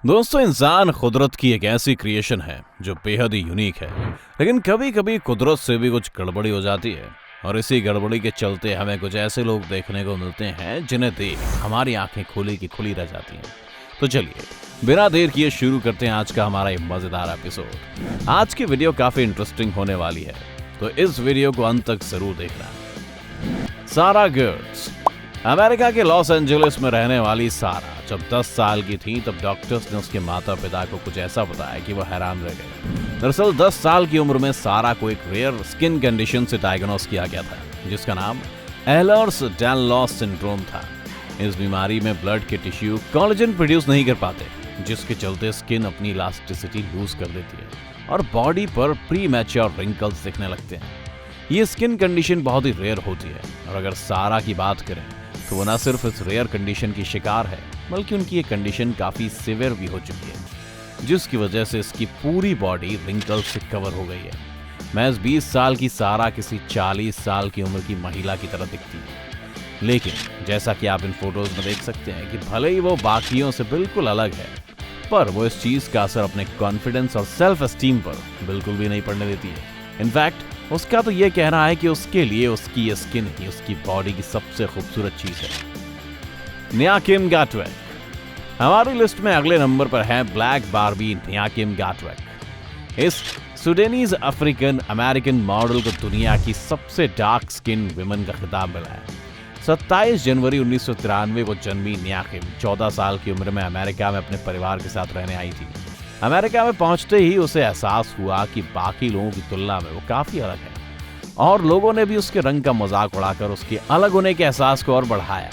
दोस्तों, इंसान कुदरत की एक ऐसी क्रिएशन है जो बेहद ही यूनिक है। लेकिन कभी कभी कुदरत से भी कुछ गड़बड़ी हो जाती है और इसी गड़बड़ी के चलते हमें कुछ ऐसे लोग देखने को मिलते हैं जिन्हें देख हमारी आंखें खुली की खुली रह जाती हैं। तो चलिए बिना देर किए शुरू करते हैं आज का हमारा एक मजेदार एपिसोड। आज की वीडियो काफी इंटरेस्टिंग होने वाली है, तो इस वीडियो को अंत तक जरूर देखना। सारा गर्ट्स। अमेरिका के लॉस एंजलिस में रहने वाली सारा जब 10 साल की थी तब डॉक्टर्स ने उसके माता पिता को कुछ ऐसा बताया कि वो हैरान रह गए। दरअसल 10 साल की उम्र में सारा को एक रेयर स्किन कंडीशन से डायग्नोस किया गया था जिसका नाम एह्लर्स-डानलॉस सिंड्रोम था। इस बीमारी में ब्लड के टिश्यू कोलेजन प्रोड्यूस नहीं कर पाते, जिसके चलते स्किन अपनी इलास्टिसिटी लूज कर देती है और बॉडी पर प्री मैच्योर रिंकल्स दिखने लगते हैं। ये स्किन कंडीशन बहुत ही रेयर होती है और अगर सारा की बात करें तो वो न सिर्फ इस रेयर कंडीशन की शिकार है बल्कि उनकी ये कंडीशन काफी सिवियर भी हो चुकी है, जिसकी वजह से इसकी पूरी बॉडी रिंकल्स से कवर हो गई है। महज 20 साल की सारा किसी 40 साल की उम्र की महिला की तरह दिखती है, लेकिन जैसा कि आप इन फोटोज में देख सकते हैं कि भले ही वो बाकियों से बिल्कुल अलग है, पर वो इस चीज का असर अपने कॉन्फिडेंस और सेल्फ एस्टीम पर बिल्कुल भी नहीं पड़ने देती है। इनफैक्ट उसका तो ये कहना है कि उसके लिए उसकी ये स्किन ही उसकी बॉडी की सबसे खूबसूरत चीज है। न्याकिम गाटवेक। हमारी लिस्ट में अगले नंबर पर है ब्लैक बार्बी न्याकिम गाटवेक। इस सुडानीज अफ्रीकन अमेरिकन मॉडल को दुनिया की सबसे डार्क स्किन विमेन का खिताब मिला है। 27 जनवरी 1993 को जन्मी न्याकिम 14 साल की उम्र में अमेरिका में अपने परिवार के साथ रहने आई थी। अमेरिका में पहुंचते ही उसे एहसास हुआ कि बाकी लोगों की तुलना में वो काफी अलग है और लोगों ने भी उसके रंग का मजाक उड़ाकर उसके अलग होने के एहसास को और बढ़ाया।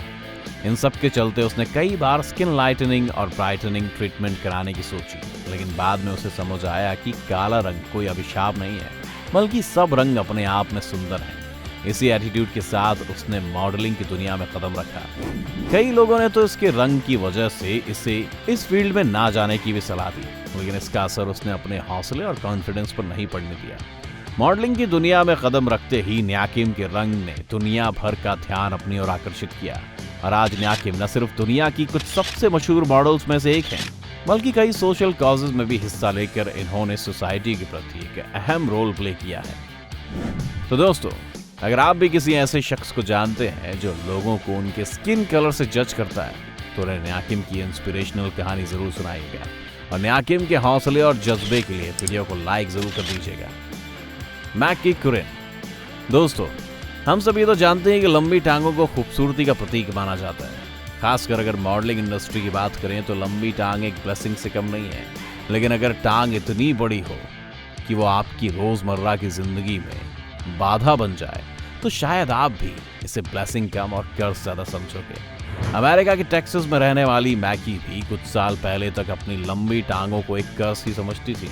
इन सब के चलते उसने कई बार स्किन लाइटनिंग और ब्राइटनिंग ट्रीटमेंट कराने की सोची, लेकिन बाद में उसे समझ आया कि काला रंग कोई अभिशाप नहीं है बल्कि सब रंग अपने आप में सुंदर हैं। इसी एटीट्यूड के साथ उसने मॉडलिंग की दुनिया में कदम रखा। कई लोगों ने तो इसके रंग की वजह से इसे इस फील्ड में ना जाने की भी सलाह दी, लेकिन इसका असर उसने अपने हौसले और कॉन्फिडेंस पर नहीं पड़ने दिया। मॉडलिंग की दुनिया में कदम रखते ही न्याकिम के रंग ने दुनिया भर का ध्यान अपनी ओर आकर्षित किया और आज न्याकिम न सिर्फ दुनिया की कुछ सबसे मशहूर मॉडल्स में से एक हैं, बल्कि कई सोशल कॉजेज में भी हिस्सा लेकर इन्होंने सोसाइटी के प्रति एक अहम रोल प्ले किया है। तो दोस्तों, अगर आप भी किसी ऐसे शख्स को जानते हैं जो लोगों को उनके स्किन कलर से जज करता है तो उन्हें न्याकिम की इंस्पिरेशनल कहानी जरूर सुनाइएगा और न्याकिम के हौसले और जज्बे के लिए वीडियो को लाइक जरूर कर दीजिएगा। मैकी कुरिन। दोस्तों, हम सब ये तो जानते हैं कि लंबी टांगों को खूबसूरती का प्रतीक माना जाता है। खासकर अगर मॉडलिंग इंडस्ट्री की बात करें तो लंबी टांग एक ब्लेसिंग से कम नहीं है, लेकिन अगर टांग इतनी बड़ी हो कि वो आपकी रोजमर्रा की जिंदगी में बाधा बन जाए तो शायद आप भी इसे ब्लेसिंग कम और कर्ज ज्यादा समझोगे। अमेरिका के टेक्सास में रहने वाली मैकी भी कुछ साल पहले तक अपनी लंबी टांगों को एक कर्ज ही समझती थी।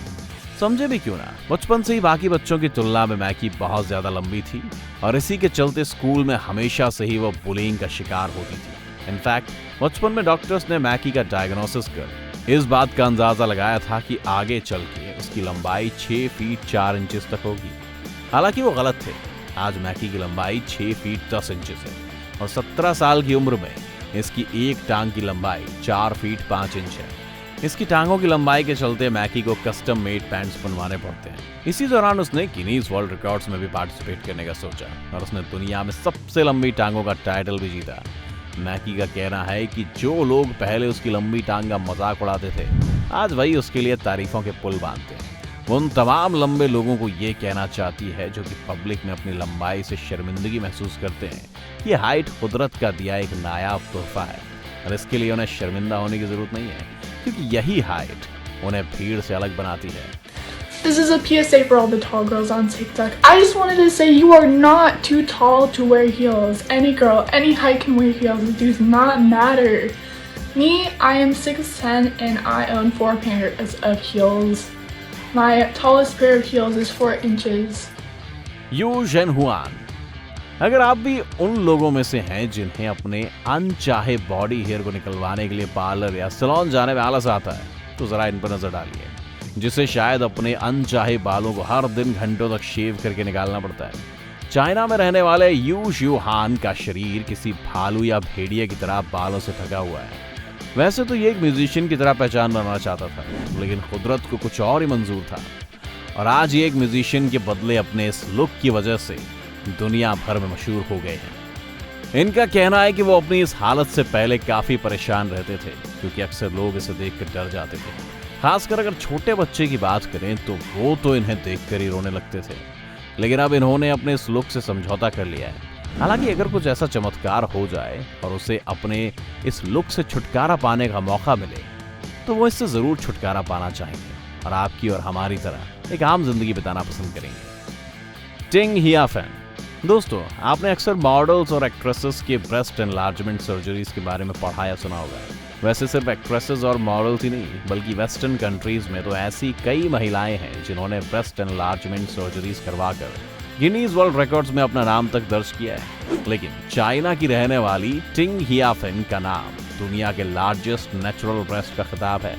समझे भी क्यों ना, बचपन से ही बाकी बच्चों की तुलना में मैकी बहुत ज्यादा लंबी थी और इसी के चलते स्कूल में हमेशा से ही वो बुलिंग का शिकार होती थी। इनफैक्ट बचपन में डॉक्टर्स ने मैकी का डायग्नोसिस कर इस बात का अंदाजा लगाया था कि आगे चल के उसकी लंबाई 6 फीट 4 इंचेस तक होगी। हालांकि वो गलत थे। आज मैकी की लंबाई 6 फीट 10 इंचेस है और 17 साल की उम्र में इसकी एक टांग की लंबाई 4 फीट 5 इंच है। इसकी टांगों की लंबाई के चलते मैकी को कस्टम मेड पैंट्स बनवाने पड़ते हैं। इसी दौरान उसने गिनीज वर्ल्ड रिकॉर्ड्स में भी पार्टिसिपेट करने का सोचा और उसने दुनिया में सबसे लंबी टांगों का टाइटल भी जीता। मैकी का कहना है कि जो लोग पहले उसकी लंबी टांग का मजाक उड़ाते थे आज वही उसके लिए तारीफों के पुल बांधते हैं। वो उन तमाम लंबे लोगों को ये कहना चाहती है जो कि पब्लिक में अपनी लंबाई से शर्मिंदगी महसूस करते हैं। ये हाइट कुदरत का दिया एक नायाब तोहफा है और इसके लिए उन्हें शर्मिंदा होने की जरूरत नहीं है, क्योंकि यही हाइट उन्हें भीड़ से अलग बनाती है। This is a PSA for all the tall girls on TikTok. I just wanted to say you are not too tall to wear heels. Any girl, any height can wear heels. It does not matter. Me, I am 6'10" and I own 4 pairs of heels. My tallest pair of heels is 4 inches. You जेनहुआन। अगर आप भी उन लोगों में से हैं जिन्हें अपने अनचाहे बॉडी हेयर को निकलवाने के लिए पार्लर या सैलून जाने में आलस आता है, तो जरा इन पर नजर डालिए, जिसे शायद अपने अनचाहे बालों को हर दिन घंटों तक शेव करके निकालना पड़ता है। चाइना में रहने वाले यू ज़ुहान का शरीर किसी भालू या भेड़िए की तरह बालों से ढका हुआ है। वैसे तो ये एक म्यूजिशियन की तरह पहचान बनाना चाहता था, लेकिन कुदरत को कुछ और ही मंजूर था और आज ये एक म्यूजिशियन के बदले अपने इस लुक की वजह से दुनिया भर में मशहूर हो गए हैं। इनका कहना है कि वो अपनी इस हालत से पहले काफी परेशान रहते थे, क्योंकि अक्सर लोग इसे देखकर डर जाते थे। खासकर अगर छोटे बच्चे की बात करें तो वो तो इन्हें देखकर ही रोने लगते थे, लेकिन अब इन्होंने अपने इस लुक से समझौता कर लिया है। हालांकि अगर कुछ ऐसा चमत्कार हो जाए और उसे अपने इस लुक से छुटकारा पाने का मौका मिले तो वो इससे जरूर छुटकारा पाना चाहेंगे और आपकी और हमारी तरह एक आम जिंदगी बिताना पसंद करेंगे। टिंग हियाफेन। दोस्तों, आपने अक्सर मॉडल्स और एक्ट्रेसेस के ब्रेस्ट एनलार्जमेंट सर्जरीज के बारे में पढ़ा या सुना होगा। वैसे सिर्फ एक्ट्रेसेस और मॉडल्स ही नहीं, बल्कि वेस्टर्न कंट्रीज में तो ऐसी कई महिलाएं हैं जिन्होंने ब्रेस्ट एनलार्जमेंट सर्जरीज करवाकर गिनीज वर्ल्ड रिकॉर्ड्स में अपना नाम तक दर्ज किया है। लेकिन चाइना की रहने वाली टिंग हियाफेन का नाम दुनिया के लार्जेस्ट नेचुरल ब्रेस्ट का खिताब है।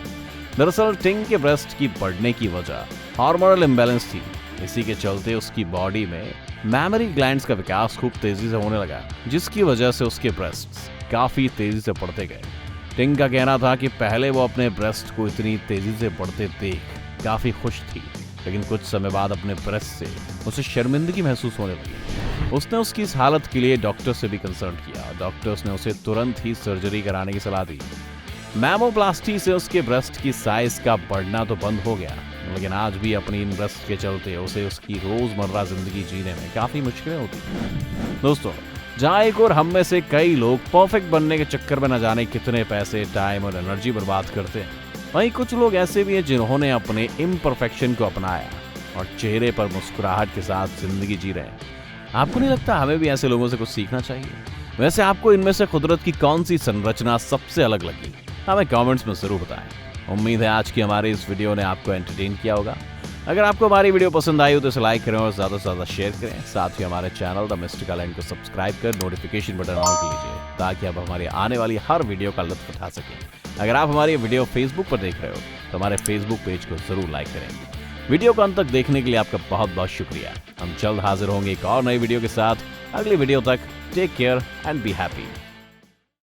दरअसल टिंग के ब्रेस्ट की बढ़ने की वजह हार्मोनल इम्बैलेंस थी। इसी के चलते उसकी बॉडी में मैमरी ग्लैंड्स का विकास खूब तेजी से होने लगा, जिसकी वजह से उसके ब्रेस्ट्स काफी तेजी से बढ़ते गए। टिंग का कहना था कि पहले वो अपने ब्रेस्ट को इतनी तेजी से बढ़ते देख काफी खुश थी, लेकिन कुछ समय बाद अपने ब्रेस्ट से उसे शर्मिंदगी महसूस होने लगी। उसने उसकी इस हालत के लिए डॉक्टर से भी कंसल्ट किया। डॉक्टर्स ने उसे तुरंत ही सर्जरी कराने की सलाह दी। मैमोप्लास्टी से उसके ब्रेस्ट की साइज का बढ़ना तो बंद हो गया, लेकिन आज भी अपनी इन ब्रेस्ट के चलते उसे उसकी रोजमर्रा जिंदगी जीने में काफी मुश्किलें होती हैं। दोस्तों, जहाँ एक और हम में से कई लोग परफेक्ट बनने के चक्कर में न जाने कितने पैसे, टाइम और एनर्जी बर्बाद करते हैं, वहीं कुछ लोग ऐसे भी हैं जिन्होंने अपने इम्परफेक्शन को अपनाया और चेहरे पर मुस्कुराहट के साथ जिंदगी जी रहे हैं। आपको नहीं लगता हमें भी ऐसे लोगों से कुछ सीखना चाहिए? वैसे आपको इनमें से कुदरत की कौन सी संरचना सबसे अलग लगी, हमें कमेंट्स में जरूर बताएं। उम्मीद है आज की हमारी इस वीडियो ने आपको एंटरटेन किया होगा। अगर आपको हमारी वीडियो पसंद आई हो तो इसे लाइक करें और ज़्यादा से ज़्यादा शेयर करें। साथ ही हमारे चैनल द मिस्टिकल लाइन को सब्सक्राइब कर नोटिफिकेशन बटन ऑन कर लीजिए, ताकि आप हमारी आने वाली हर वीडियो का लुत्फ उठा सकें। अगर आप हमारी वीडियो फेसबुक पर देख रहे हो तो हमारे फेसबुक पेज को जरूर लाइक करें। वीडियो को अंत तक देखने के लिए आपका बहुत बहुत शुक्रिया। हम जल्द हाजिर होंगे एक और नई वीडियो के साथ। अगली वीडियो तक take care and be happy.